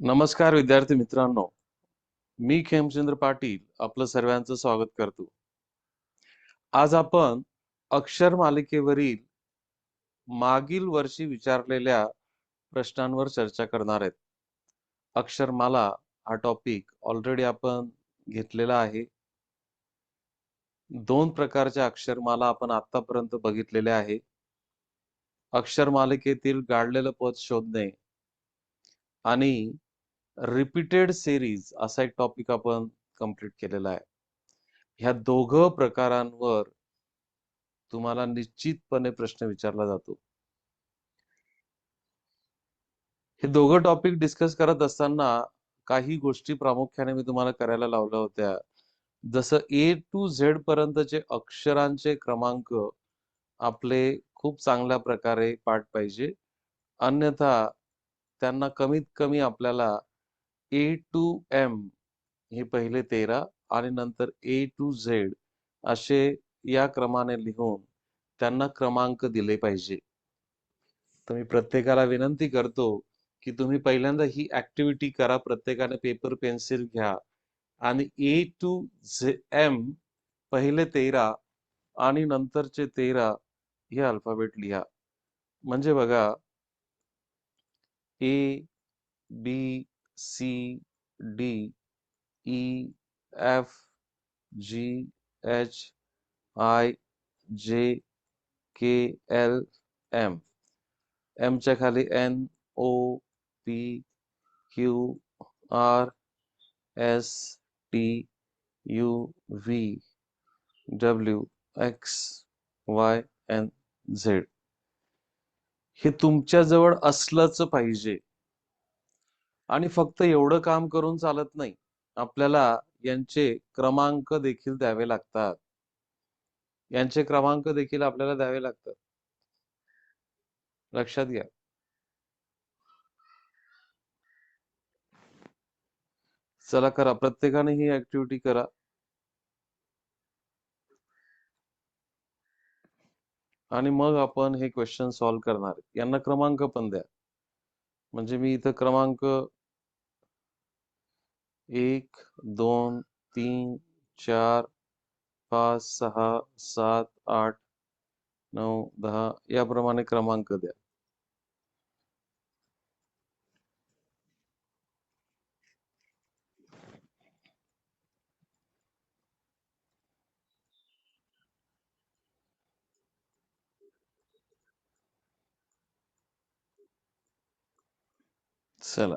नमस्कार विद्यार्थी मित्रांनो, मी खेमचंद्र पाटील आपलं सर्वांचं स्वागत करतो. आज आपण अक्षर मालिकेवरील मागील वर्षी विचारलेल्या प्रश्नांवर चर्चा करणार आहेत. अक्षरमाला हा टॉपिक ऑलरेडी आपण घेतलेला आहे. 2 प्रकारच्या अक्षरमाला आपण आतापर्यंत बघितलेल्या आहे. अक्षरमालिकेतील गाडलेलं पद शोधणे आणि रिपीटेड सिरीज असा एक टॉपिक आपण कंप्लीट केलेला आहे. ह्या दोघं प्रकारांवर तुम्हाला निश्चितपणे प्रश्न विचारला जातो. हे दोघं टॉपिक डिस्कस करत असताना काही गोष्टी प्रामुख्याने मी तुम्हाला करायला लावल्या होत्या. जसं A to Z पर्यंतचे अक्षरांचे क्रमांक आपले खूप चांगल्या प्रकारे पाठ पाहिजे. अन्यथा त्यांना कमीत कमी आपल्याला A to M हे पहिले 13 आणि नंतर A to Z असे या क्रमाने लिहून त्यांना क्रमांक दिले पाहिजे. तर मी प्रत्येकाला विनंती करतो की तुम्ही पहिल्यांदा ही ऍक्टिव्हिटी करा. प्रत्येकाने पेपर पेन्सिल घ्या आणि A to M पहिले 13 आणि नंतरचे 13 हे अल्फाबेट लिहा. म्हणजे बघा A B C D E F G H I J K L M M च्या खाली N O P Q R S T U V W X Y and Z हे तुमच्या जवळ असलंच पाहिजे. आणि फक्त एवढं काम करून चालत नाही. आपल्याला यांचे क्रमांक देखील द्यावे लागतात. यांचे क्रमांक देखील आपल्याला द्यावे लागतात. लक्षात घ्या. चला करा, प्रत्येकाने ही ऍक्टिव्हिटी करा. आणि मग आपण हे क्वेश्चन सॉल्व्ह करणार. यांना क्रमांक पण द्या. म्हणजे मी इथं क्रमांक 1 2 3 4 5 6 7 8 9 10 याप्रमाणे क्रमांक द्या. चला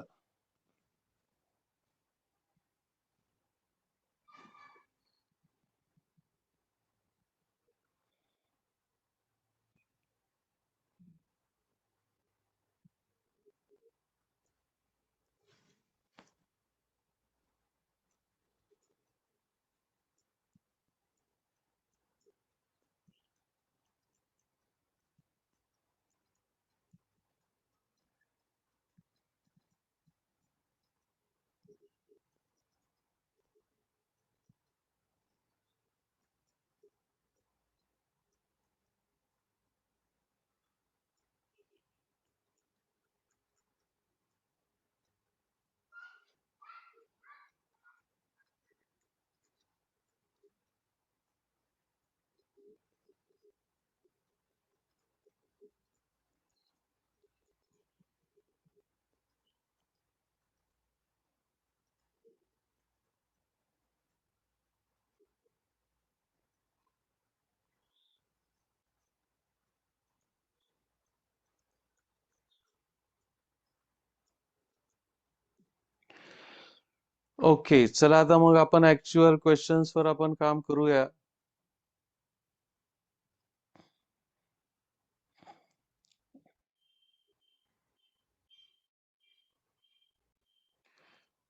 ओके. चला आता मग आपण ऍक्च्युअल क्वेश्चन्स वर आपण काम करूया.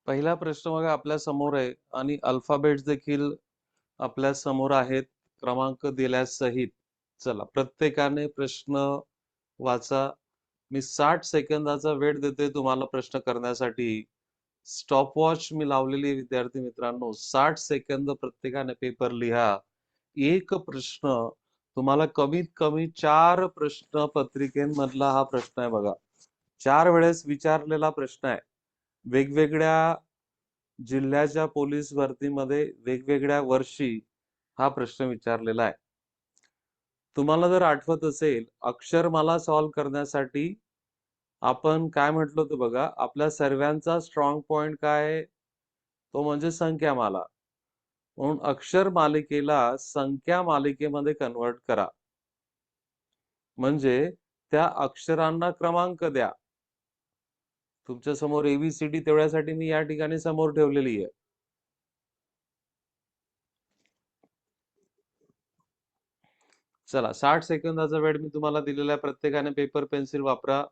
पहिला प्रश्न बघा आपल्या समोर आहे आणि अल्फाबेट्स देखील आपल्या समोर आहेत क्रमांक दिल्यासहित. चला प्रत्येकाने प्रश्न वाचा. मी 60 सेकंदाचा वेळ देते तुम्हाला प्रश्न करण्यासाठी. स्टॉपवॉच मी लावलेली आहे विद्यार्थी मित्रांनो. 60 सेकंद प्रत्येकाने पेपर लिहा. एक प्रश्न तुम्हाला कमीत कमी 4 प्रश्न पत्रिकेमधला हा प्रश्न आहे बघा. 4 वेळेस विचारलेला प्रश्न आहे. वेगवेगळ्या जिल्ह्याच्या पोलीस भरतीमध्ये वेगवेगळ्या वर्षी हा प्रश्न विचारलेला आहे. तुम्हाला जर आठवत असेल, अक्षरमाला सॉल्व्ह करण्यासाठी आपण काय म्हटलं होतं बघा, आपल्या सर्वांचा स्ट्रॉंग पॉइंट काय आहे? तो म्हणजे संख्यामाला. म्हणून अक्षर मालिकेला संख्या मालिकेमध्ये कन्व्हर्ट करा. म्हणजे त्या अक्षरांना क्रमांक द्या. तुमच्या समोर एबीसीडी तेवढ्यासाठी मी या ठिकाणी समोर ठेवलेली आहे. चला, 60 सेकंदाचा वेळ मी तुम्हाला दिलेला आहे. प्रत्येकाने पेपर पेन्सिल वापरा.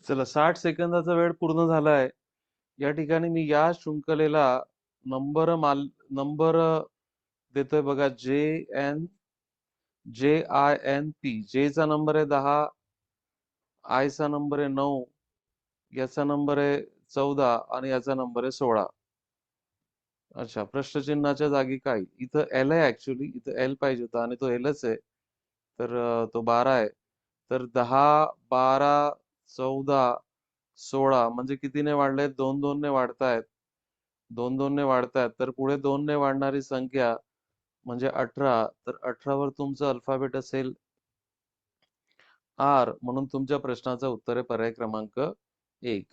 चला, 60 सेकंदाचा वेळ पूर्ण झालाय. या ठिकाणी मी या शृंखलेला नंबर देतोय बघा. JNJINP. जे चा नंबर आहे 10, आय चा नंबर आहे 9, याचा नंबर आहे 14 आणि याचा नंबर आहे 16. अच्छा, प्रश्नचिन्हाच्या जागी काय? इथं एल आहे ऍक्च्युली. इथं एल पाहिजे होता आणि तो एलच आहे. तर तो 12 आहे. तर 10, 12, 14, 16 म्हणजे कितीने वाढलेत? 2-2 ने वाढतायत. 2-2 ने वाढतायत. तर पुढे 2 ने वाढणारी संख्या म्हणजे 18. तर 18 वर तुमचं अल्फाबेट असेल आर. म्हणून तुमच्या प्रश्नाचं उत्तर आहे पर्याय क्रमांक 1.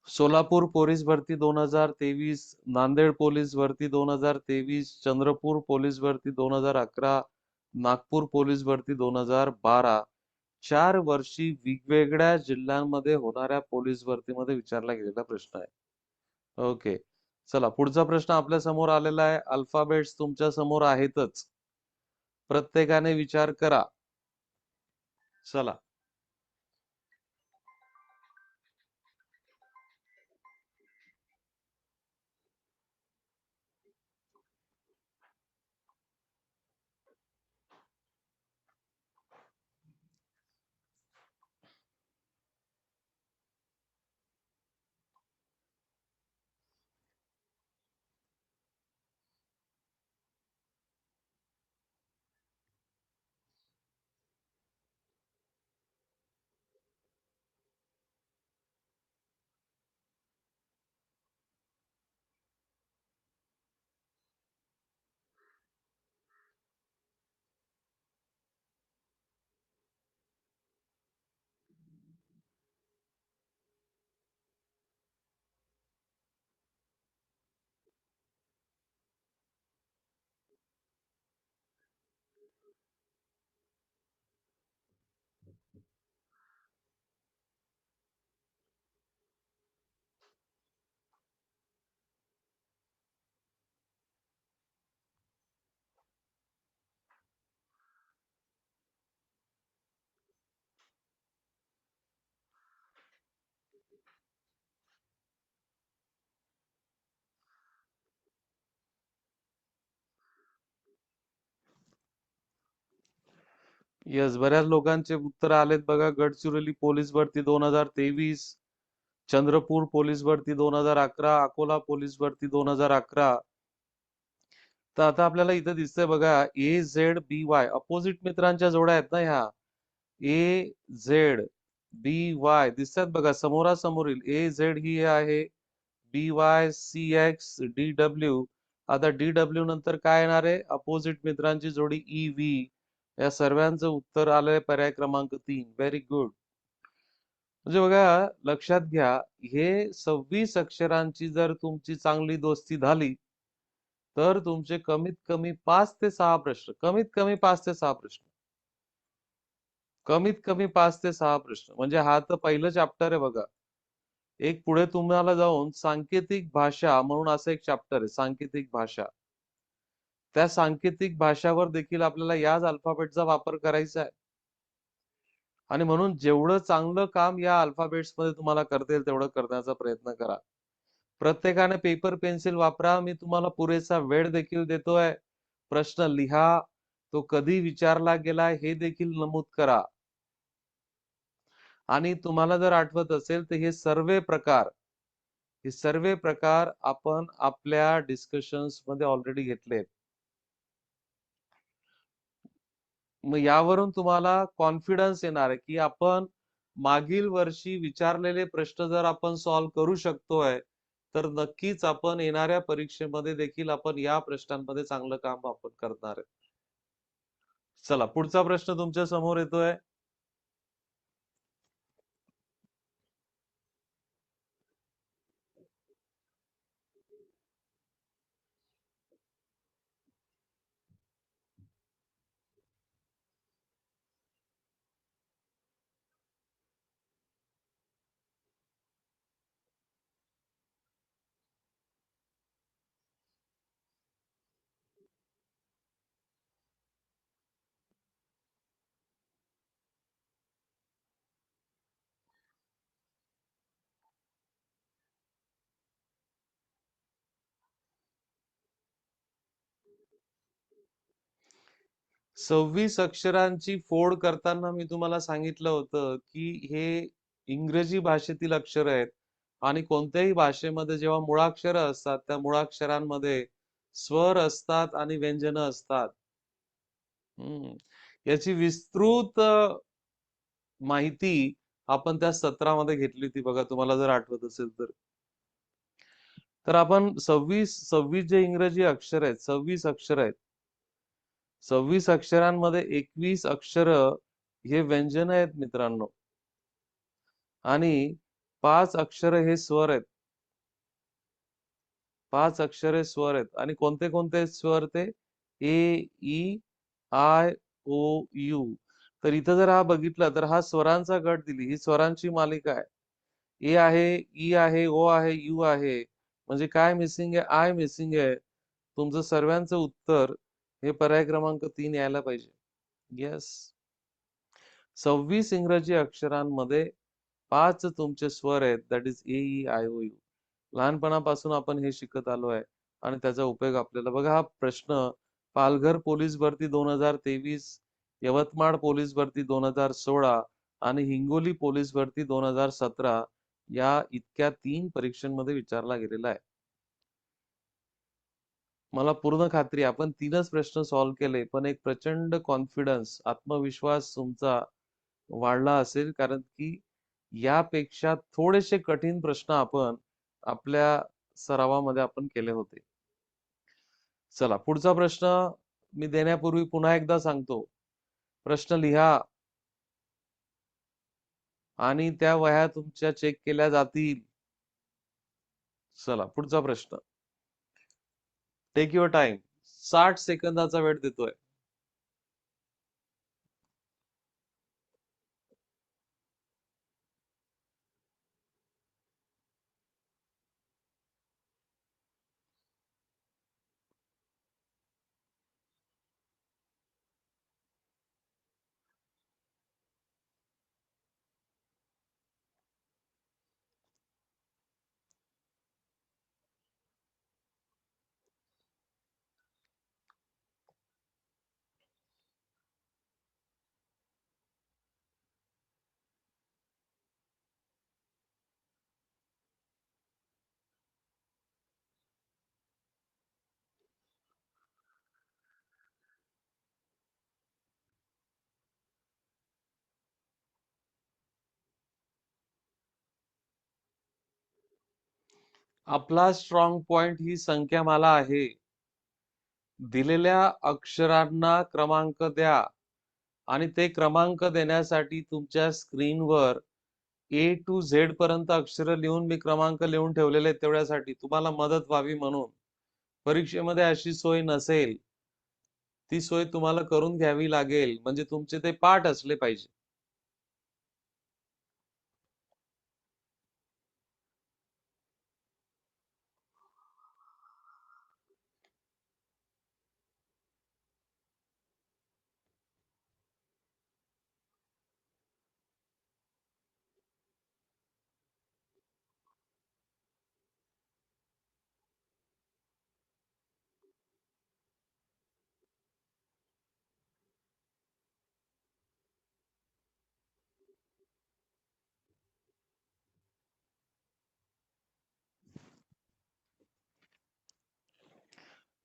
सोलापूर पोलीस भरती 2023, नांदेड पोलीस भरती 2023, चंद्रपूर पोलीस भरती 2011, नागपूर पोलीस भरती 2012. 4 वर्षी वेगवेगळ्या जिल्ह्यांमध्ये होणाऱ्या पोलीस भरतीमध्ये विचारला गेलेला प्रश्न आहे. ओके. चला, पुढचा प्रश्न आपल्या समोर आलेला आहे. अल्फाबेट्स तुमच्या समोर आहेतच. प्रत्येकाने विचार करा. चला. येस, बऱ्याच लोकांचे उत्तर आलेत बघा. गडचिरोली पोलीस भरती 2023, चंद्रपूर पोलीस भरती 2011, अकोला पोलीस भरती 2011. तर आता आपल्याला इथं दिसतंय बघा, AZBY अपोजिट मित्रांच्या जोड्या आहेत ना ह्या. AZBY दिसतात बघा, समोरासमोरील. AZ ही आहे, BYCXDW. आता DW नंतर काय येणार आहे? अपोजिट मित्रांची जोडी EV. या सर्वांचं उत्तर आलंय पर्याय क्रमांक 3. Very good. म्हणजे बघा, लक्षात घ्या, हे 26 अक्षरांची जर तुमची चांगली दोस्ती झाली, तर तुमचे कमीत कमी 5 ते 6 प्रश्न, कमीत कमी 5 ते 6 प्रश्न कमीत कमी 5 ते 6 प्रश्न. म्हणजे हा तर पहिलं चॅप्टर आहे बघा. एक पुढे तुम्हाला जाऊन सांकेतिक भाषा म्हणून असं एक चॅप्टर आहे, सांकेतिक भाषा. त्या सांकेतिक भाषावर देखील आपल्याला याच अल्फाबेटचा वापर करायचा आहे. आणि म्हणून जेवढं चांगलं काम या अल्फाबेट्स मध्ये तुम्हाला करता येईल तेवढं करण्याचा प्रयत्न करा. प्रत्येकाने पेपर पेन्सिल वापरा. मी तुम्हाला पुरेसा वेळ देखील देतोय. प्रश्न लिहा. तो कधी विचारला गेला हे देखील नमूद करा. आणि तुम्हाला जर आठवत असेल तर हे सर्व प्रकार आपण आपल्या डिस्कशन्स मध्ये ऑलरेडी घेतलेत. मग यावरून तुम्हाला कॉन्फिडन्स येणार आहे की आपण मागील वर्षी विचारलेले प्रश्न जर आपण सॉल्व्ह करू शकतोय तर नक्कीच आपण येणाऱ्या परीक्षेमध्ये देखील आपण या प्रश्नांमध्ये चांगलं काम आपण करणार आहे. चला पुढचा प्रश्न तुमच्या समोर येतोय. सव्वीस अक्षरांची फोड करताना मी तुम्हाला सांगितलं होतं की हे इंग्रजी भाषेतील अक्षर आहेत आणि कोणत्याही भाषेमध्ये जेव्हा मुळाक्षर असतात त्या मुळाक्षरांमध्ये स्वर असतात आणि व्यंजन असतात. याची विस्तृत माहिती आपण त्या सत्रामध्ये घेतली होती बघा, तुम्हाला जर आठवत असेल तर. तर आपण 26 जे इंग्रजी अक्षर आहेत, 26 अक्षर आहेत. 26 अक्षरांमध्ये 21 अक्षर हे व्यंजन आहेत मित्रांनो. आणि 5 अक्षर हे स्वर आहेत. 5 अक्षरे स्वर आहेत. आणि कोणते कोणते स्वर ते? ए, ई, आय, ओ, यू. तर इथं जर हा बघितला तर हा स्वरांचा गट दिली. ही स्वरांची मालिका आहे. ए आहे, ई आहे, ओ आहे, यू आहे. म्हणजे काय मिसिंग आहे? आय मिसिंग आहे. तुमचं सर्वांचं उत्तर हे पर्याय क्रमांक 3 यायला पाहिजे. येस. 26 इंग्रजी अक्षरांमध्ये 5 तुमचे स्वर आहेत. That is A, E, I, O, U. लहानपणापासून आपण हे शिकत आलो आहे आणि त्याचा उपयोग आपल्याला बघा. हा प्रश्न पालघर पोलीस भरती 2023, यवतमाळ पोलीस भरती 2016 आणि हिंगोली पोलीस भरती 2017 या इतक्या 3 परीक्षांमध्ये विचारला गेलेला आहे. मला पूर्ण खात्री आहे आपण 3च प्रश्न सॉल्व्ह केले, पण एक प्रचंड कॉन्फिडन्स, आत्मविश्वास तुमचा वाढला असेल, कारण की यापेक्षा थोडेसे कठीण प्रश्न आपण आपल्या सरावामध्ये आपण केले होते. चला पुढचा प्रश्न मी देण्यापूर्वी पुन्हा एकदा सांगतो. प्रश्न लिहा आणि त्या वह्या तुमच्या चेक केल्या जातील. चला पुढचा प्रश्न. Take your time. 60 सेकंदाचा वेळ देतोय. आपला स्ट्रॉंग पॉइंट ही संख्यामाला आहे. दिलेल्या अक्षरांना क्रमांक द्या आणि ते क्रमांक देण्यासाठी तुमच्या स्क्रीनवर ए टू झेड पर्यंत अक्षर लिहून मी क्रमांक लिहून ठेवलेले आहेत तेवढ्यासाठी, तुम्हाला मदत व्हावी म्हणून. परीक्षेमध्ये अशी सोय नसेल, ती सोय तुम्हाला करून घ्यावी लागेल. म्हणजे तुमचे ते पाठ असले पाहिजे.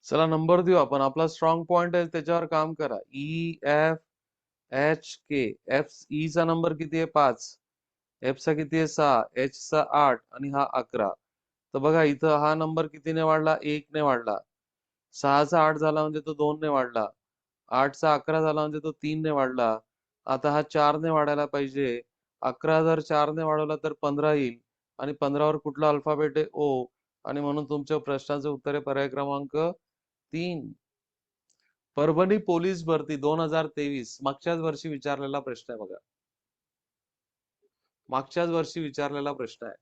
चला नंबर देऊ आपण. आपला स्ट्रॉंग पॉइंट आहे त्याच्यावर काम करा. EFHK. E चा नंबर किती आहे? 5. F चा किती आहे? 6. H चा 8 आणि हा 11. तर बघा इथं हा नंबर कितीने वाढला? 1 ने वाढला. 6 चा 8 झाला म्हणजे तो 2 ने वाढला. 8 चा 11 झाला म्हणजे तो 3 ने वाढला. आता हा 4 ने वाढायला पाहिजे. 11 जर 4 ने वाढवला तर 15 येईल आणि 15 वर कुठला अल्फाबेट आहे? O. आणि म्हणून तुमच्या प्रश्नाचं उत्तर आहे पर्याय क्रमांक 3. परभणी पोलीस भरती 2023 मागच्याच वर्षी विचारलेला प्रश्न आहे बघा. मागच्याच वर्षी विचारलेला प्रश्न आहे.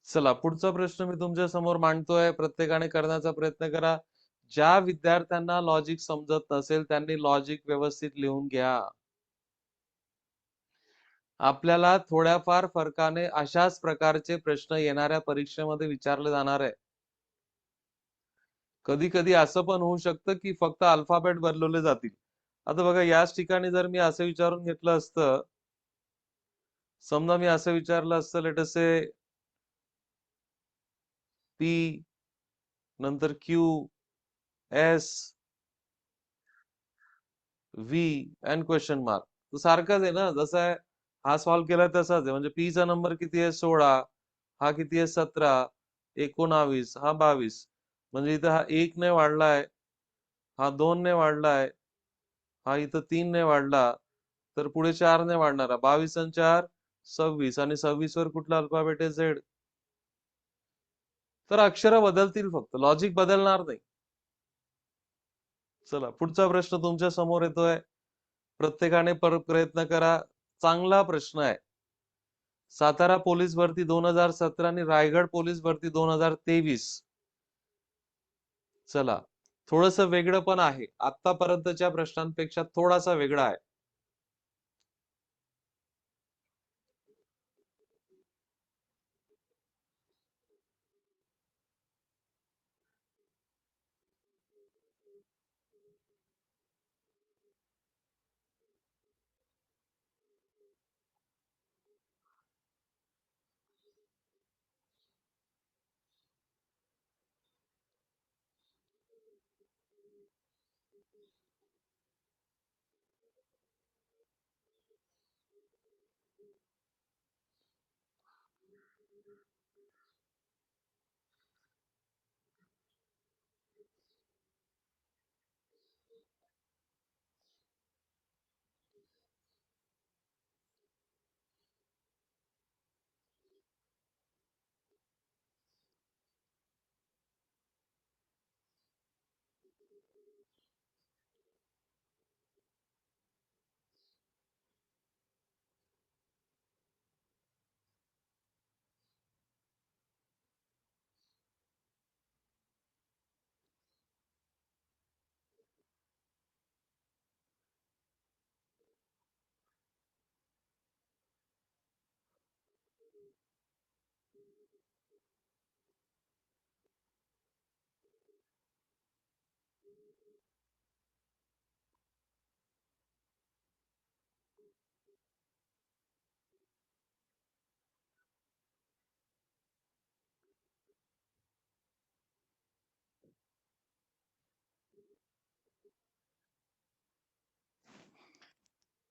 चला पुढचा प्रश्न मी तुमच्या समोर मांडतोय. प्रत्येकाने करण्याचा प्रयत्न करा. ज्या विद्यार्थ्यांना लॉजिक समजत नसेल त्यांनी लॉजिक व्यवस्थित लिहून घ्या. आपल्याला थोड्याफार फरकाने अशाच प्रकारचे प्रश्न येणाऱ्या परीक्षेमध्ये विचारले जाणार आहे. कधी कधी असं पण होऊ शकतं की फक्त अल्फाबेट बदलवले जातील. आता बघा याच ठिकाणी जर मी असं विचारून घेतलं असतं, समजा मी असं विचारलं असतं लेट अस से पी नंतर Q S V and question mark, तो सारखाच आहे ना. जसा आहे हा सॉल्व्ह केला तसाच आहे. म्हणजे पी चा नंबर किती आहे? 16. हा किती आहे? 17. 19. हा 22. म्हणजे इथं हा 1 ने वाढलाय, हा 2 ने वाढलाय, हा इथं 3 ने वाढला, तर पुढे 4 ने वाढणारा. 22 आणि 4 26 आणि 26 वर कुठला अल्फाबेट आहे? झेड. तर अक्षर बदलतील फक्त, लॉजिक बदलणार नाही. चला पुढचा प्रश्न तुमच्या समोर येतोय. प्रत्येकाने प्रयत्न करा. चांगला प्रश्न आहे. सातारा पोलीस भरती 2017 आणि रायगड पोलीस भरती 2023. चला थोडस वेगळं पण आहे. आतापर्यंतच्या प्रश्नांपेक्षा थोडासा वेगळा आहे.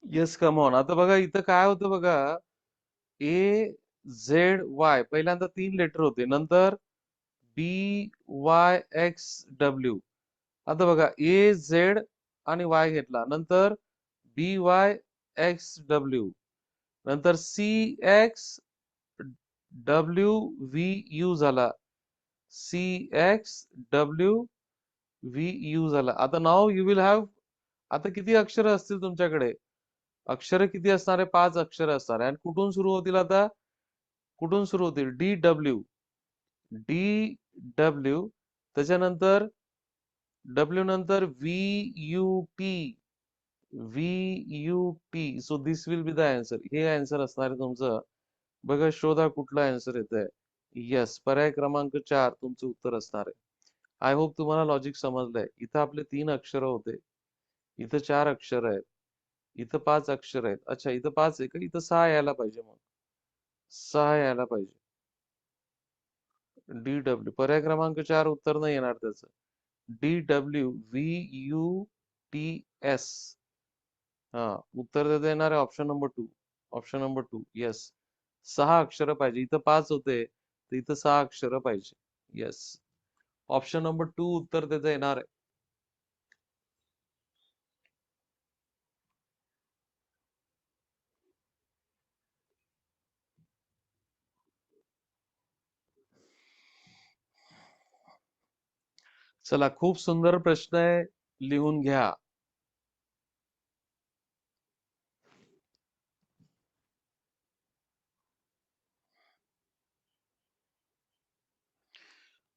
Yes come on. आता बघा इथं काय होतं बघा. AZY पहिल्यांदा 3 लेटर होते, नंतर BYXW. आता बघा AZ आणि Y घेतला, नंतर BYXW, नंतर CXWVU झाला, CXWVU झाला. आता नाव यू विल हॅव. आता किती अक्षर असतील तुमच्याकडे? अक्षर किती असणार आहे? 5 अक्षर असणार आहे. आणि कुठून सुरू होतील आता? कुठून सुरू होतील? डी डब्ल्यू त्याच्यानंतर डब्ल्यू नंतर V U T. So this will be the answer. हे आन्सर असणार आहे तुमचं. बघा शोधा कुठला आन्सर येत आहे. येस पर्याय क्रमांक 4 तुमचं उत्तर असणार आहे. आय होप तुम्हाला लॉजिक समजलंय. इथं आपले 3 अक्षर होते, इथं 4 अक्षर आहेत, इथं 5 अक्षर आहेत. अच्छा इथं 5 आहे का? इथं 6 यायला पाहिजे. मग 6 यायला पाहिजे. DW पर्याय क्रमांक 4 उत्तर नाही येणार त्याचं. DWVUTS. हा, उत्तर देता येणार आहे option number 2. Option number 2 yes. 6 अक्षर पाहिजे. इथं 5 होते, तर इथं 6 अक्षर पाहिजे. येस. ऑप्शन नंबर 2 उत्तर देता येणार आहे. चला, खूप सुंदर प्रश्न आहे, लिहून घ्या.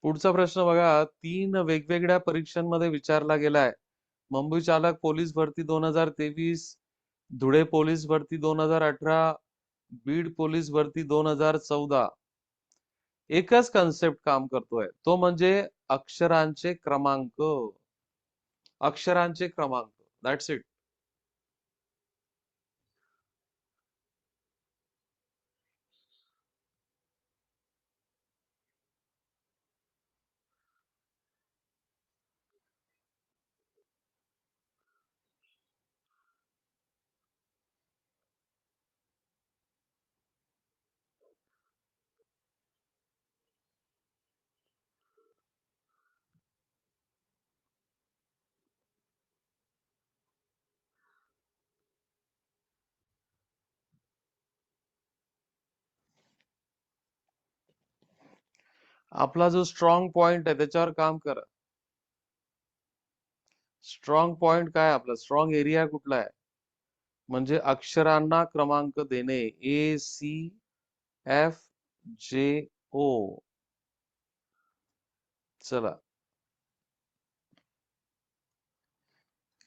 पुढचा प्रश्न बघा, 3 वेगवेगळ्या परीक्षांमध्ये विचारला गेलाय. मुंबई चालक पोलीस भरती 2023, धुळे पोलीस भरती 2018, बीड पोलीस भरती 2014. एकच कन्सेप्ट काम करतोय, तो म्हणजे अक्षरांचे क्रमांक. अक्षरांचे क्रमांक, दॅट्स इट. आपला जो स्ट्रॉंग पॉइंट आहे त्याच्यावर काम करा. स्ट्रॉंग पॉइंट काय आपला, स्ट्रॉंग एरिया कुठला आहे? म्हणजे अक्षरांना क्रमांक देणे. ACFJO. चला,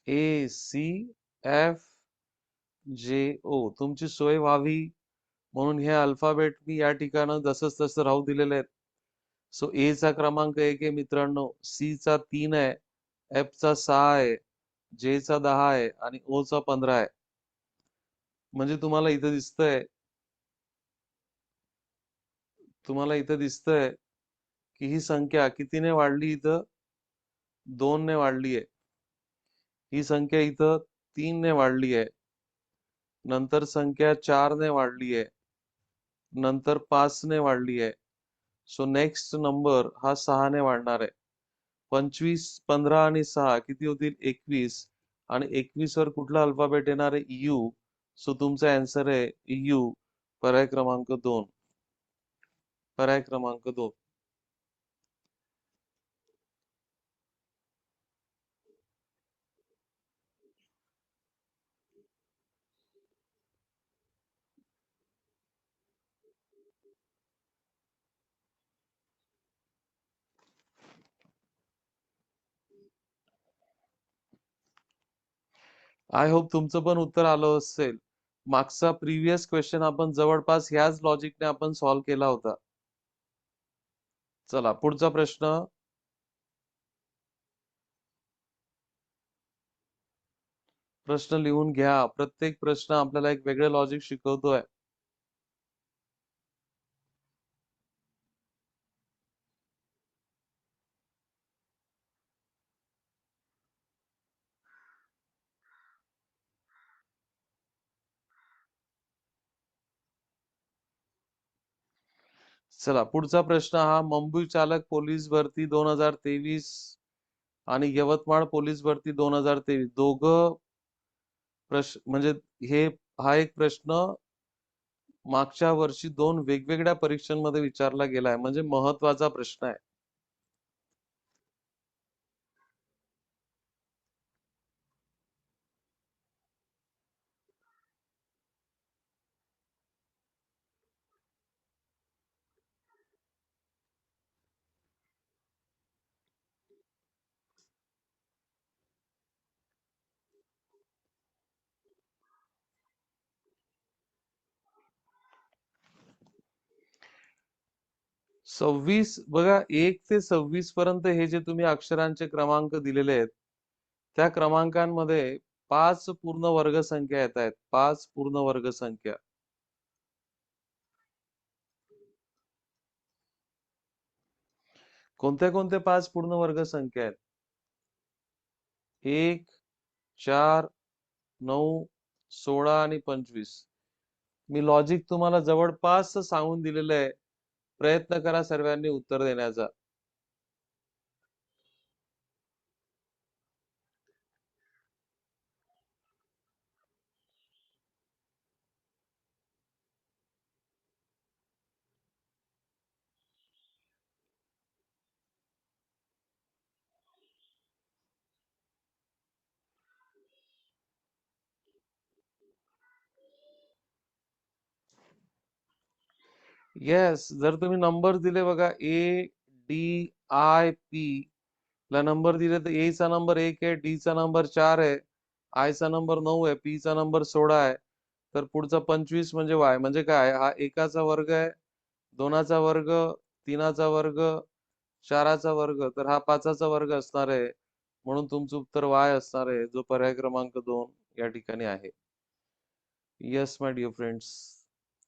ACFJO. तुमची सोय व्हावी म्हणून हे अल्फाबेट मी या ठिकाणी जसंच तसं राहू दिलेले आहेत. सो ए चा क्रमांक 1 आहे मित्रांनो, सी चा 3 आहे, एफ चा 6 आहे, जे चा 10 आहे आणि ओ चा 15 आहे. म्हणजे तुम्हाला इथं दिसतंय की ही संख्या कितीने वाढली? इथं 2 ने वाढली आहे. ही संख्या इथं 3 ने वाढली आहे. नंतर संख्या 4 ने वाढली आहे. नंतर 5 ने वाढली आहे. सो नेक्स्ट नंबर हा 6 ने वाढणार आहे. 25, 15 आणि 6 किती होतील? 21. आणि 21 वर कुठला अल्फाबेट येणार आहे? यू. सो तुमचा आन्सर आहे यू. पर्याय क्रमांक 2. पर्याय क्रमांक 2. आय होप तुमचं पण उत्तर आलं असेल. मागचा प्रिव्हियस क्वेश्चन आपण जवळपास ह्याच लॉजिकने आपण सॉल्व्ह केला होता. चला, पुढचा प्रश्न. प्रश्न लिहून घ्या. प्रत्येक प्रश्न आपल्याला एक वेगळं लॉजिक शिकवतोय. चला, पुढचा प्रश्न हा मुंबई चालक पोलीस भरती 2023 आणि यवतमाळ पोलीस भरती 2023 दोघं प्रश्न म्हणजे हे हा एक प्रश्न मागच्या वर्षी 2 वेगवेगळ्या परीक्षांमध्ये विचारला गेलाय, म्हणजे महत्वाचा प्रश्न आहे. सव्वीस बघा, 1 ते 26 पर्यंत हे जे तुम्ही अक्षरांचे क्रमांक दिलेले आहेत, त्या क्रमांकांमध्ये 5 पूर्ण वर्गसंख्या येत आहेत. 5 पूर्ण वर्गसंख्या. कोणत्या कोणत्या 5 पूर्ण वर्ग संख्या आहेत? 1, 4, 9, 16 आणि 25. मी लॉजिक तुम्हाला जवळपास सांगून दिलेलं आहे. प्रयत्न करा सर्वांनी उत्तर देण्याचा. येस, जर तुम्ही नंबर दिले बघा ADIP ला नंबर दिले तर ए चा नंबर 1 आहे, डी चा नंबर 4 आहे, आय चा नंबर 9 आहे, पी चा नंबर 16 आहे. तर पुढचा 25 म्हणजे वाय म्हणजे काय? हा एकाचा वर्ग आहे, दोनाचा वर्ग, तीनाचा वर्ग, चाराचा वर्ग, तर हा पाचाचा वर्ग असणार आहे. म्हणून तुमचं उत्तर वाय असणार आहे, जो पर्याय क्रमांक 2 या ठिकाणी आहे. Yes my dear friends.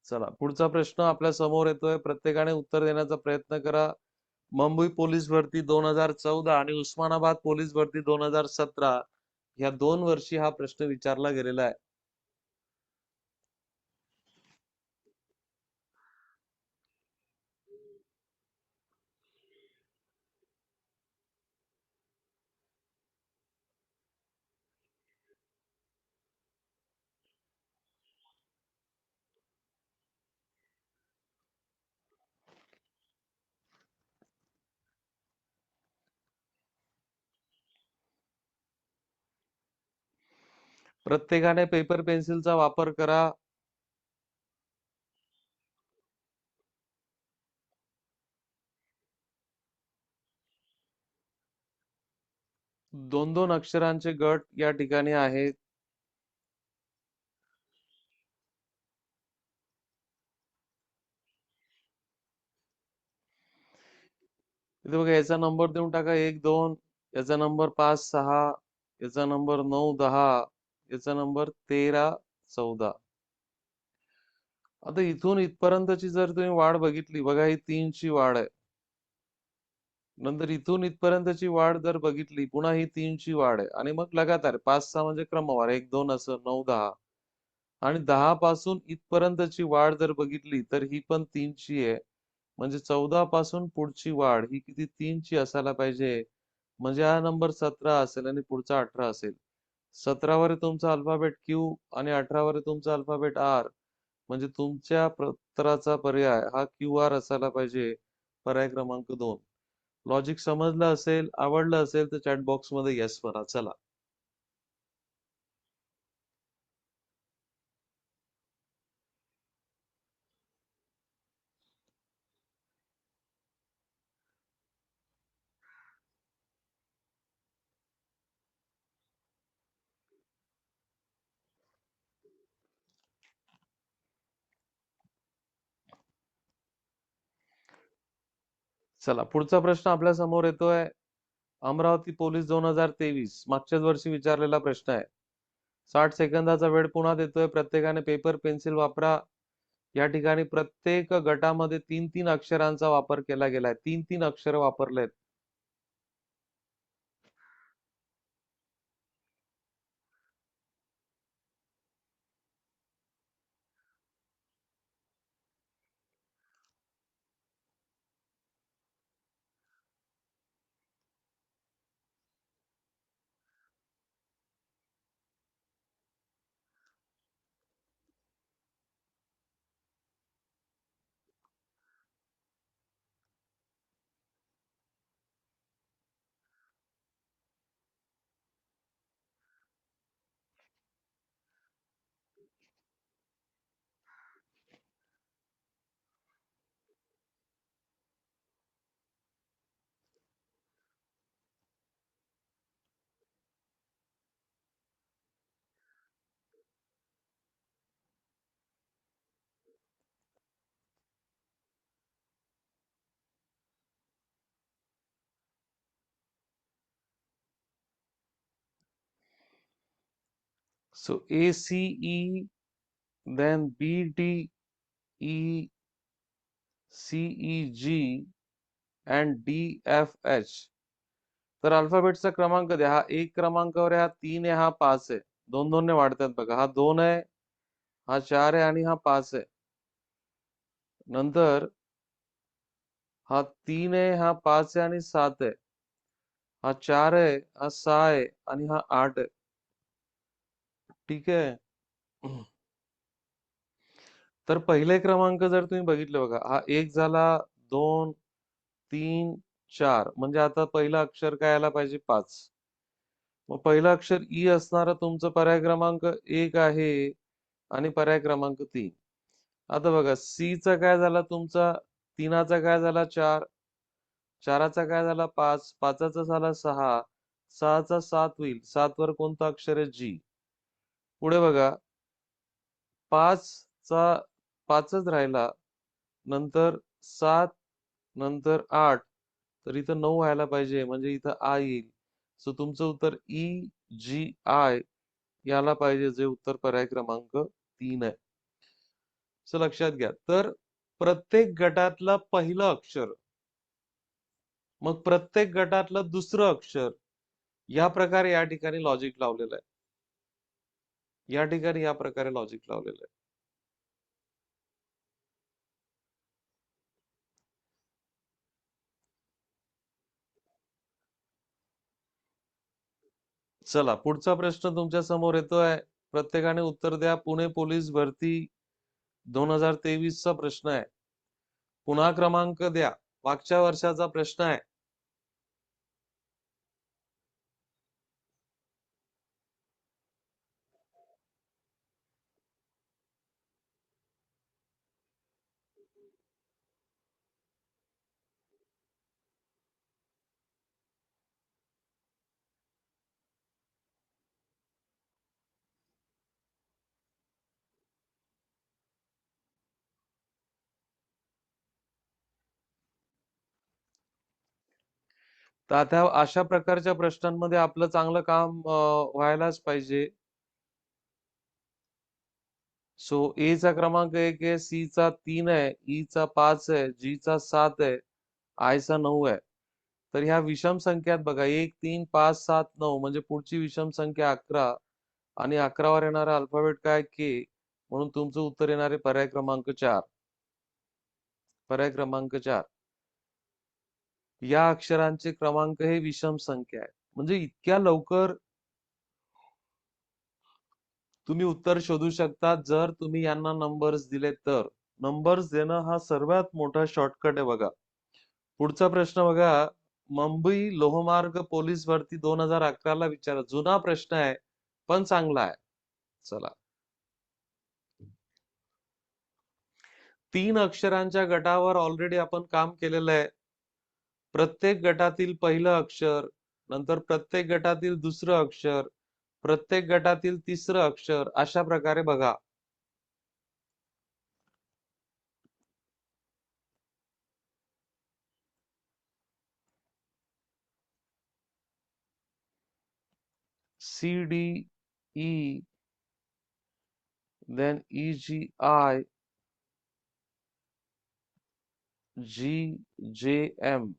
चला पुढचा प्रश्न आपल्या समोर येतोय. प्रत्येकाने उत्तर देण्याचा प्रयत्न करा. मुंबई पोलीस भरती 2014 आणि उस्मानाबाद पोलीस भरती 2017 या 2 वर्षी हा प्रश्न विचारला गेलेला आहे. प्रत्येकाने पेपर पेन्सिलचा वापर करा. 2-2 अक्षरांचे गट या ठिकाणी आहेत. इथे बघा याचा नंबर देऊन टाका 1-2, याचा नंबर 5-6, याचा नंबर 9-10, याचा नंबर 13-14. आता इथून इथपर्यंतची जर तुम्ही वाढ बघितली बघा, ही 3ची वाढ आहे. नंतर इथून इथपर्यंतची वाढ जर बघितली, पुन्हा ही 3ची वाढ आहे आणि मग लगातार 5-6 म्हणजे क्रमवार 1-2 असं 9-10 आणि 10 पासून इथपर्यंतची वाढ जर बघितली तर ही पण 3ची आहे. म्हणजे 14 पासून पुढची वाढ ही किती 3ची असायला पाहिजे. म्हणजे हा नंबर 17 असेल आणि पुढचा 18 असेल. 17 वर आहे तुमचा अल्फाबेट क्यू आणि 18 वर आहे तुमचा अल्फाबेट आर. म्हणजे तुमच्या उत्तराचा पर्याय हा क्यू आर असायला पाहिजे. पर्याय क्रमांक 2. लॉजिक समजलं असेल, आवडलं असेल तर चॅट बॉक्स मध्ये येस म्हणा. चला. चला पुढचा प्रश्न आपल्या समोर येतोय. अमरावती पोलीस 2023 मागच्याच वर्षी विचारलेला प्रश्न आहे. 60 सेकंदाचा वेळ पुन्हा देतोय. प्रत्येकाने पेपर पेन्सिल वापरा. या ठिकाणी प्रत्येक गटामध्ये 3-3 अक्षरांचा वापर केला गेलाय. 3-3 अक्षर वापरलेत. So ACE, then BDE, CEG, and DFH. तर अल्फाबेटचा क्रमांक द्या. हा 1 क्रमांकावर आहे, हा 3 आहे, हा 5 आहे. 2-2 ने वाढतात बघा. हा 2 आहे, हा 4 आहे आणि हा 5 आहे. नंतर हा 3 आहे, हा 5 आहे आणि 7 आहे. हा 4 आहे, हा 6 आहे आणि हा 8 आहे. ठीक आहे. तर पहिले क्रमांक जर तुम्ही बघितले बघा, हा 1 झाला, 2, 3, 4 म्हणजे आता पहिलं अक्षर काय यायला पाहिजे? 5. मग पहिलं अक्षर ई असणारा तुमचं पर्याय क्रमांक 1 आहे आणि पर्याय क्रमांक 3. आता बघा सी चा काय झाला तुमचा? 3 चा काय झाला? 4, 4 चा काय झाला? 5, 5 चा झाला 6, 6 चा 7 होईल. 7 वर कोणतं अक्षर आहे? जी. पुढे बघा 5 चा 5च राहिला. नंतर 7, नंतर 8, तर इथं 9 व्हायला पाहिजे म्हणजे इथं आय येईल. सो तुमचं उत्तर EGI याला पाहिजे, जे उत्तर पर्याय क्रमांक 3 आहे. सो लक्षात घ्या. तर प्रत्येक गटातलं पहिलं अक्षर, मग प्रत्येक गटातलं दुसरं अक्षर, या प्रकारे या ठिकाणी लॉजिक लावलेलं आहे. या ठिकाणी या प्रकारे लॉजिक लावलेलं आहे. चला पुढचा प्रश्न तुमच्या समोर येतोय. प्रत्येकाने उत्तर द्या. पुणे पोलीस भरती 2023 चा प्रश्न आहे. पुन्हा क्रमांक द्या. मागच्या वर्षाचा प्रश्न आहे. तर आता अशा प्रकारच्या प्रश्नांमध्ये आपलं चांगलं काम व्हायलाच पाहिजे. सो ए चा क्रमांक 1 आहे, सी चा 3 आहे, ई चा 5 आहे, जी चा 7 आहे, आय चा 9 आहे. तर ह्या विषम संख्यात बघा 1, 3, 5, 7, 9 म्हणजे पुढची विषम संख्या 11 आणि 11 वर येणारा अल्फाबेट काय? के. म्हणून तुमचं उत्तर येणार आहे पर्याय क्रमांक 4. पर्याय क्रमांक 4. या अक्षरांचे क्रमांक हे विषम संख्या आहे. म्हणजे इतक्या लवकर तुम्ही उत्तर शोधू शकता जर तुम्ही यांना नंबर्स दिले तर. नंबर्स देणं हा सर्वात मोठा शॉर्टकट आहे बघा. पुढचा प्रश्न बघा. मुंबई लोहमार्ग पोलीस भरती 2011 ला विचारा. जुना प्रश्न आहे, पण चांगला आहे. चला. 3 अक्षरांच्या गटावर ऑलरेडी आपण काम केलेलं आहे. प्रत्येक गटातील पहिलं अक्षर, नंतर प्रत्येक गटातील दुसरं अक्षर, प्रत्येक गटातील तिसरं अक्षर, अशा प्रकारे बघा. CDE, then EGI, GJM.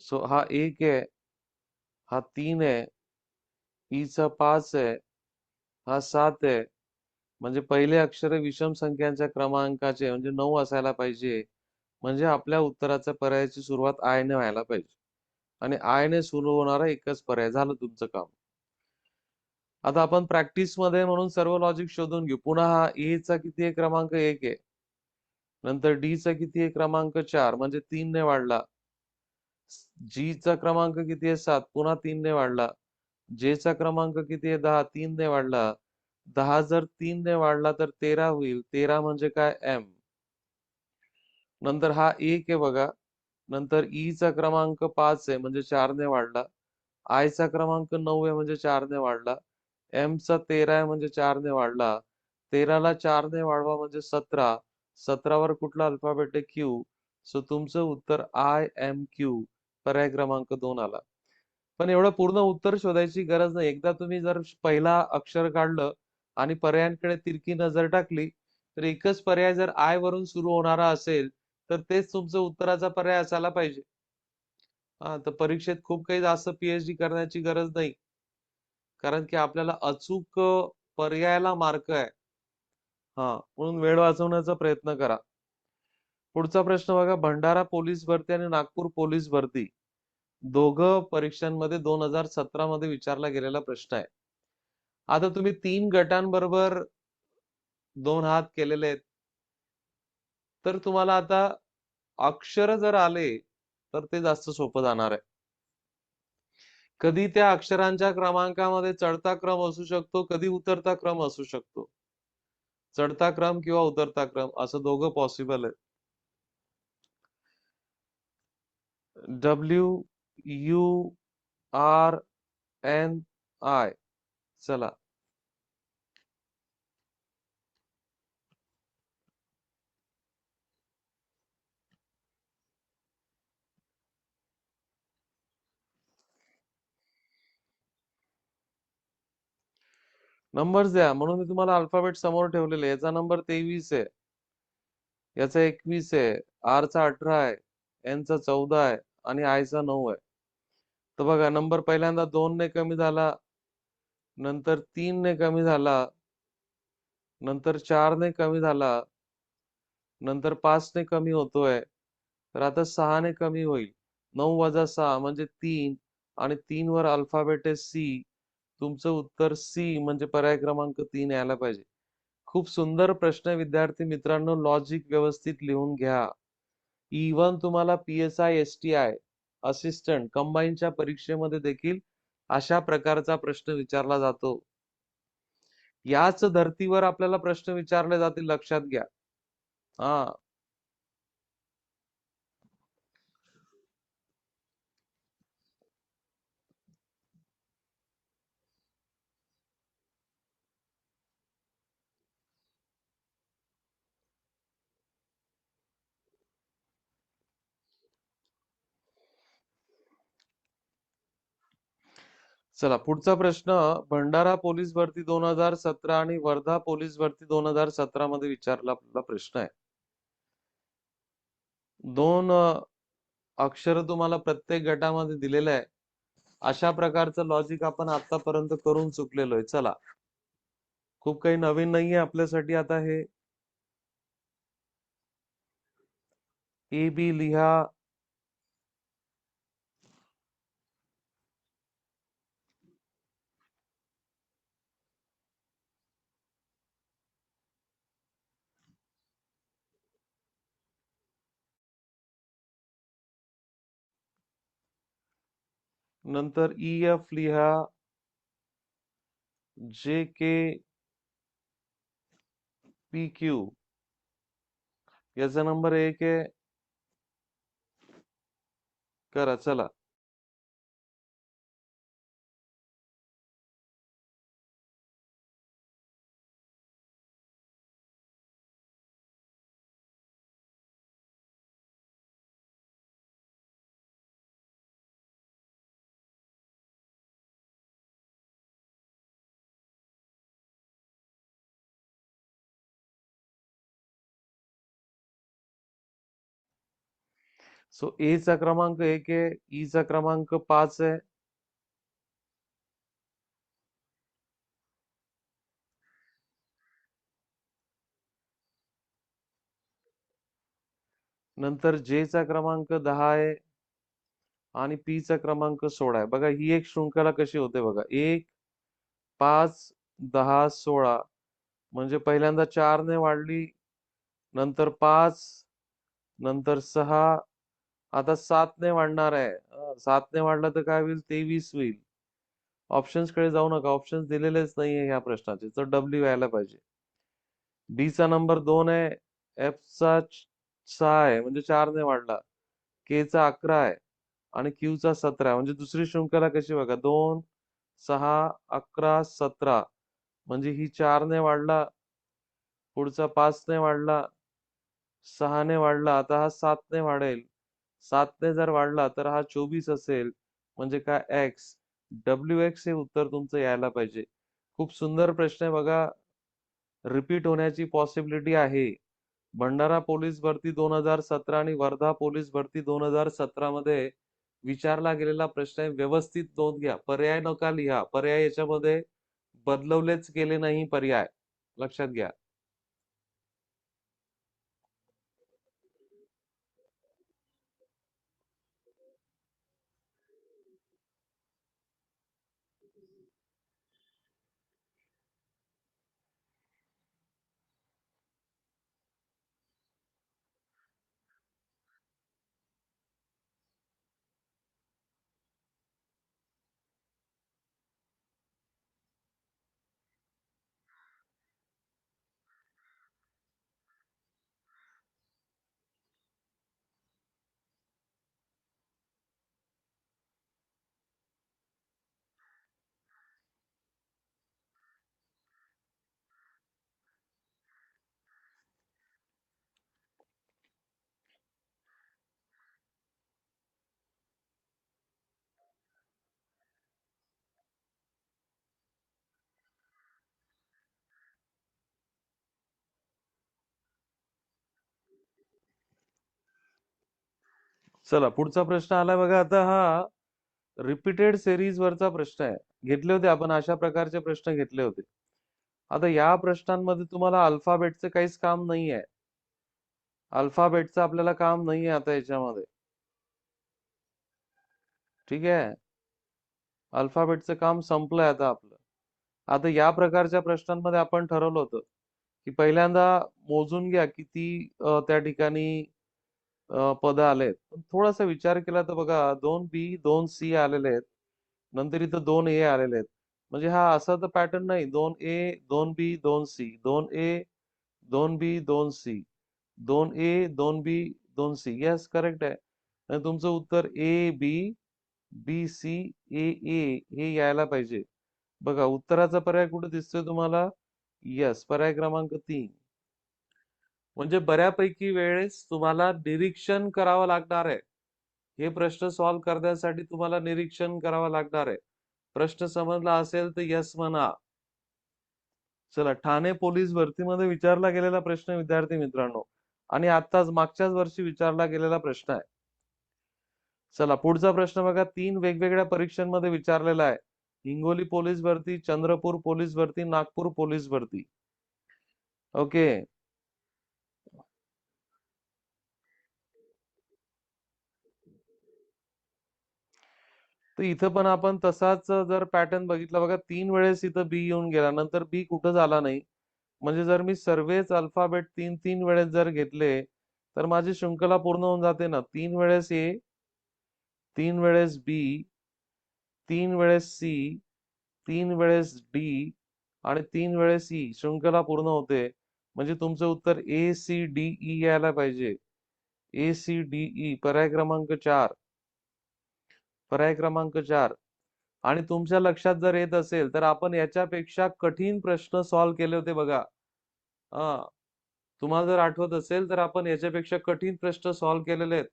So हा 1 आहे, हा 3 आहे, ई चा 5 आहे, हा 7 आहे. म्हणजे पहिले अक्षर विषम संख्यांच्या क्रमांकाचे म्हणजे 9 असायला पाहिजे. म्हणजे आपल्या उत्तराच्या पर्यायाची सुरुवात आय ने व्हायला पाहिजे. आणि आय ने सुरू होणारा एकच पर्याय. झालं तुमचं काम. आता आपण प्रॅक्टिस मध्ये म्हणून सर्व लॉजिक शोधून घेऊ. पुन्हा हा ए चा किती आहे? क्रमांक 1 आहे. नंतर डी चा किती आहे? क्रमांक 4 म्हणजे 3 ने वाढला. जी चा क्रमांक किती आहे? 7 पुन्हा 3 ने वाढला. जे चा क्रमांक किती आहे? 10 3 ने वाढला. 10 जर 3 ने वाढला तर 13 होईल. 13 म्हणजे काय? एम. नंतर हा 1 आहे बघा. नंतर ई चा क्रमांक 5 आहे म्हणजे 4 ने वाढला. आय चा क्रमांक 9 आहे म्हणजे 4 ने वाढला. एम चा 13 आहे म्हणजे 4 ने वाढला. 13 ला 4 ने वाढवा म्हणजे 17. 17 वर कुठला अल्फाबेट आहे? क्यू. सो तुमचं उत्तर IMQ पर्याय क्रमांक 2 आला. पण एवढं पूर्ण उत्तर शोधायची गरज नाही. एकदा तुम्ही जर पहिला अक्षर काढलं आणि पर्यायांकडे तिरकी नजर टाकली, तर एकच पर्याय जर आय वरून सुरू होणारा असेल, तर तेच तुमचं उत्तराचा पर्याय असायला पाहिजे. हा, तर परीक्षेत खूप काही जास्त पीएचडी करण्याची गरज नाही. कारण की आपल्याला अचूक पर्यायाला मार्क आहे. हा, म्हणून वेळ वाचवण्याचा प्रयत्न करा. पुढचा प्रश्न बघा, भंडारा पोलीस भरती आणि नागपूर पोलीस भरती दोघं परीक्षांमध्ये 2017 मध्ये विचारला गेलेला प्रश्न आहे. आता तुम्ही 3 गटांबरोबर 2 हात केलेले आहेत. तर तुम्हाला आता अक्षर जर आले तर ते जास्त सोपं जाणार आहे. कधी त्या अक्षरांच्या क्रमांकामध्ये चढता क्रम असू शकतो, कधी उतरता क्रम असू शकतो. चढता क्रम किंवा उतरता क्रम असं दोघं पॉसिबल आहे. WURNI. चला. नंबर्स द्या. म्हणून मी तुम्हाला अल्फाबेट समोर ठेवलेले. याचा नंबर 23 आहे. याचा 21 आहे. R चा 18 आहे. N चा 14 आहे. आणि I चा 9 आहे. तर बघा, नंबर पहिल्यांदा 2 ने कमी झाला. नंतर 3 ने कमी झाला. नंतर 4 ने कमी झाला. नंतर 5 ने कमी होतोय. तर आता 6 ने कमी होईल. 9 वजा 6 म्हणजे 3 आणि 3 वर अल्फाबेट आहे C. तुमचं उत्तर C म्हणजे पर्याय क्रमांक 3 यायला पाहिजे. खूप सुंदर प्रश्न आहे विद्यार्थी मित्रांनो. लॉजिक व्यवस्थित लिहून घ्या. इव्हन तुम्हाला PSI STI असिस्टंट कंबाईनच्या परीक्षेमध्ये देखील अशा प्रकारचा प्रश्न विचारला जातो. याच धर्तीवर आपल्याला प्रश्न विचारले जातील, लक्षात घ्या. हा, चला पुढचा प्रश्न. भंडारा पोलीस भरती 2017 आणि वर्धा पोलीस भरती 2017 मध्ये विचारला प्रश्न आहे. 2 अक्षर तुम्हाला प्रत्येक गटामध्ये दिलेलं आहे. अशा प्रकारचं लॉजिक आपण आतापर्यंत करून चुकलेलो आहे. चला, खूप काही नवीन नाहीये आपल्यासाठी आता हे. AB लिहा. नंतर EF लिहा. JK PQ याचा नंबर 1 आहे. करा चला. सो ए चा क्रमांक 1 आहे. ई चा क्रमांक 5 आहे. नंतर जे चा क्रमांक 10 आहे आणि पी चा क्रमांक 16 आहे. बघा, ही एक शृंखला कशी होते बघा. 1 5 10 16 म्हणजे पहिल्यांदा 4 ने वाढली, नंतर 5, नंतर 6, आता 7 ने वाढणार आहे. 7 ने वाढलं तर काय होईल? 23 होईल. ऑप्शन्स कडे जाऊ नका. ऑप्शन्स दिलेलेच नाहीये ह्या प्रश्नाचे. तर W यायला पाहिजे. B चा नंबर 2 आहे. F चा 6 आहे म्हणजे 4 ने वाढला. K चा 11 आहे आणि Q चा 17 आहे. म्हणजे दुसरी शृंखला कशी बघा. 2 6 11 17 म्हणजे ही 4 ने वाढला, पुढचा 5 ने वाढला, 6 ने वाढला, आता हा 7 ने वाढेल. 7 ने जर वाढला तर हा 24 असेल. म्हणजे काय? X. WX हे उत्तर तुमचं यायला पाहिजे. खूप सुंदर प्रश्न आहे बघा. रिपीट होण्याची पॉसिबिलिटी आहे. भंडारा पोलीस भरती 2017 आणि वर्धा पोलीस भरती 2017 मध्ये विचारला गेलेला प्रश्न आहे. व्यवस्थित नोंद घ्या. पर्याय नका लिहा. पर्याय याच्यामध्ये बदलवलेच गेले नाही पर्याय. लक्षात घ्या. चला पुढचा प्रश्न आलाय बघा. आता हा रिपीटेड सिरीज वरचा प्रश्न आहे. घेतले होते आपण अशा प्रकारचे प्रश्न घेतले होते. आता या प्रश्नांमध्ये तुम्हाला अल्फाबेटचं काहीच काम नाहीये. अल्फाबेटचं आपल्याला काम नाहीये आता याच्यामध्ये. ठीक आहे. अल्फाबेटचं काम संपलंय आता आपलं. आता या प्रकारच्या प्रश्नांमध्ये आपण ठरवलं होतं की पहिल्यांदा मोजून घ्या किती त्या ठिकाणी पद आलेत. पण थोडासा विचार केला तर बघा 2B 2C आलेले आहेत. नंतर इथं 2A आलेले आहेत. म्हणजे हा असा तर पॅटर्न नाही. 2A 2B 2C 2A 2B 2C 2A 2B 2C. Yes correct आहे. आणि तुमचं उत्तर A B BC AA हे यायला पाहिजे. बघा उत्तराचा पर्याय कुठे दिसतोय तुम्हाला? येस पर्याय क्रमांक 3. म्हणजे बऱ्यापैकी वेळेस तुम्हाला निरीक्षण करावं लागणार आहे. हे प्रश्न सॉल्व्ह करण्यासाठी तुम्हाला निरीक्षण करावं लागणार आहे. प्रश्न समजला असेल तर यस म्हणा. चला ठाणे पोलीस भरतीमध्ये विचारला गेलेला प्रश्न विद्यार्थी मित्रांनो, आणि आत्ताच मागच्याच वर्षी विचारला गेलेला प्रश्न आहे. चला पुढचा प्रश्न बघा. 3 वेगवेगळ्या परीक्षांमध्ये विचारलेला आहे. हिंगोली पोलीस भरती, चंद्रपूर पोलीस भरती, नागपूर पोलीस भरती. ओके. तर इथं पण आपण तसाच जर पॅटर्न बघितला बघा. 3 वेळेस इथं बी येऊन गेला. नंतर बी कुठं झाला नाही. म्हणजे जर मी सर्वच अल्फाबेट 3-3 वेळेस जर घेतले तर माझी शृंखला पूर्ण होऊन जाते ना. 3 वेळेस ए, 3 वेळेस बी, 3 वेळेस सी, 3 वेळेस डी आणि 3 वेळेस ई. शृंखला पूर्ण होते. म्हणजे तुमचं उत्तर ACDE यायला पाहिजे. ACDE पर्याय क्रमांक 4. पर्याय क्रमांक 4. आणि तुमच्या लक्षात जर येत असेल तर आपण याच्यापेक्षा कठीण प्रश्न सॉल्व्ह केले होते बघा. हा, तुम्हाला जर आठवत असेल तर आपण याच्यापेक्षा कठीण प्रश्न सॉल्व्ह केलेले आहेत.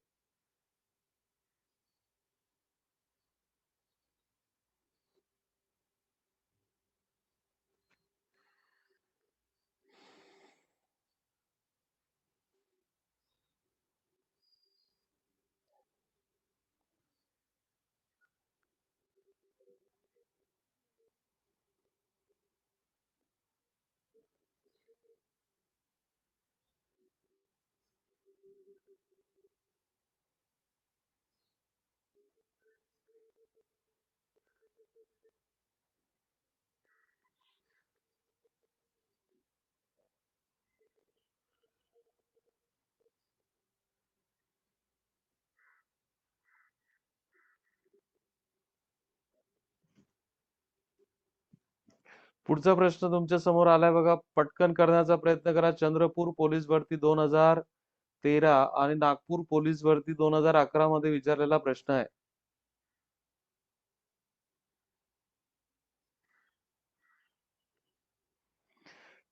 पुढचा प्रश्न तुमच्या समोर आलाय बघा. पटकन करण्याचा प्रयत्न करा. चंद्रपूर पोलीस भरती 2013 आणि नागपूर पोलीस भरती 2011 मध्ये विचारलेला प्रश्न आहे.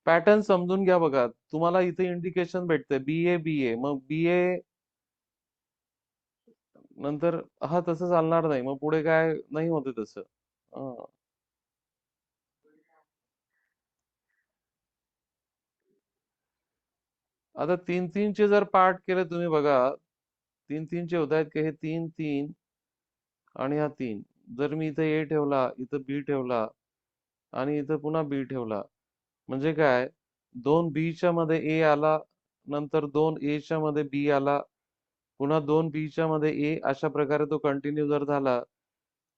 पॅटर्न समजून घ्या बघा. तुम्हाला इथे इंडिकेशन भेटते BA मग BA नंतर हा तसं चालणार नाही. मग पुढे काय नाही होते तसं. आता 3-3 चे जर पार्ट केले तुम्ही बघा, 3-3 चे होत आहेत की हे 3-3 आणि हा 3. जर मी इथं ए ठेवला, इथं बी ठेवला आणि इथं पुन्हा बी ठेवला, म्हणजे काय, 2 बीच्या मध्ये ए आला, नंतर 2 एच्या मध्ये बी आला, पुन्हा 2 बीच्या मध्ये ए, अशा प्रकारे तो कंटिन्यू जर झाला,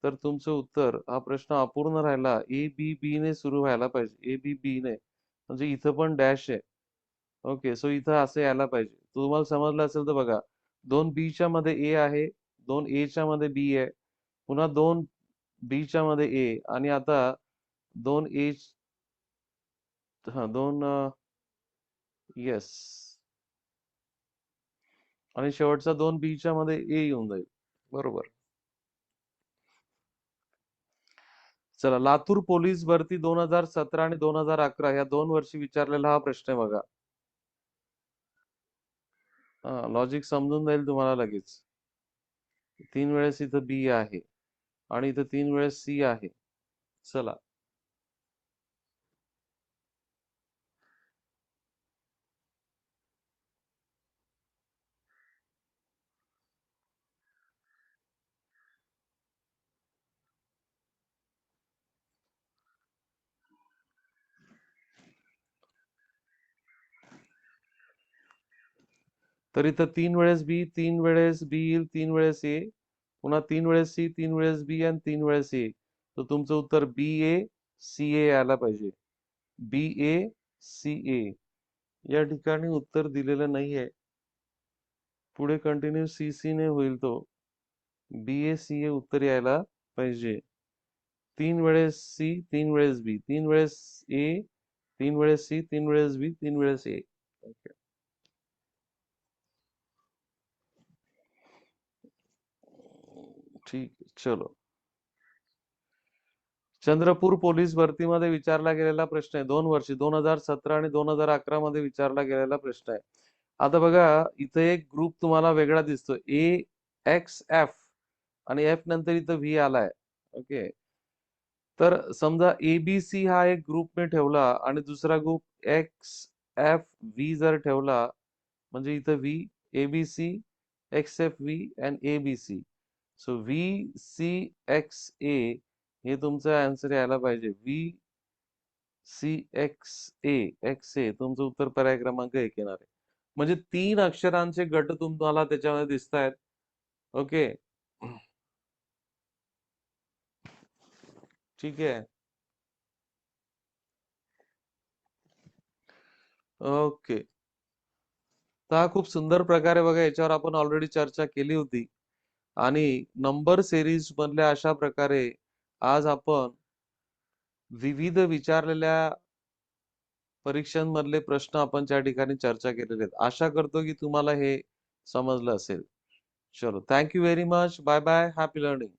तर तुमचं उत्तर, हा प्रश्न अपूर्ण राहिला. ए बी बी ने सुरू व्हायला पाहिजे, ए बी बी ने, म्हणजे इथं पण डॅश आहे. ओके, सो इथं असं यायला पाहिजे. तुम्हाला समजलं असेल तर बघा, 2 बीच्या मध्ये ए आहे, 2 एच्या मध्ये बी आहे, पुन्हा 2 बीच्या मध्ये ए, आणि आता 2 ए, हा 2, येस, आणि शेवटचा 2 बीच्या मध्ये ए येऊन जाईल. बरोबर. चला, लातूर पोलीस भरती 2017 आणि 2011 या 2 वर्षी विचारलेला हा प्रश्न आहे बघा. हा, लॉजिक समजून जाईल तुम्हाला लगेच. 3 वेळेस इथं बी आहे आणि इथं 3 वेळेस सी आहे. चला, तर इथं 3 वेळेस बी, 3 वेळेस बी येईल, 3 वेळेस ए, पुन्हा 3 वेळेस सी, 3 वेळेस बी आणि 3 वेळेस ए. तर तुमचं उत्तर बी ए सी ए यायला पाहिजे. बी ए सी ए या ठिकाणी उत्तर दिलेलं नाहीये. पुढे कंटिन्यू सी सी ने होईल तो. बी ए सी ए उत्तर यायला पाहिजे. 3 वेळेस सी, 3 वेळेस बी, 3 वेळेस ए, 3 वेळेस सी, 3 वेळेस बी, 3 वेळेस ए. ओके, ठीक आहे, चलो. चंद्रपूर पोलीस भरतीमध्ये विचारला गेलेला प्रश्न आहे. 2 वर्षी 2017 आणि 2011 मध्ये विचारला गेलेला प्रश्न आहे. आता बघा, इथे एक ग्रुप तुम्हाला वेगळा दिसतो, ए एक्स एफ, आणि एफ नंतर इथं व्ही आलाय. ओके, तर समजा एबीसी हा एक ग्रुप मी ठेवला आणि दुसरा ग्रुप एक्स एफ व्ही जर ठेवला, म्हणजे इथं V, ABC, X F V and ABC. So V C X A हे तुमचं आन्सर यायला पाहिजे. व्ही सी एक्स ए तुमचं उत्तर पर्याय क्रमांक 1 येणार आहे. म्हणजे 3 अक्षरांचे गट तुम्हाला त्याच्यामध्ये दिसत आहेत. ओके, ठीक आहे. ओके, तर हा खूप सुंदर प्रकारे बघा, याच्यावर आपण ऑलरेडी चर्चा केली होती. आणि नंबर सिरीज मधल्या अशा प्रकारे आज आपण विविध विचारलेल्या परीक्षांमधले प्रश्न आपण त्या ठिकाणी चर्चा केलेले आहेत. आशा करतो की तुम्हाला हे समजलं असेल. चलो, thank you very much. Bye bye. Happy learning.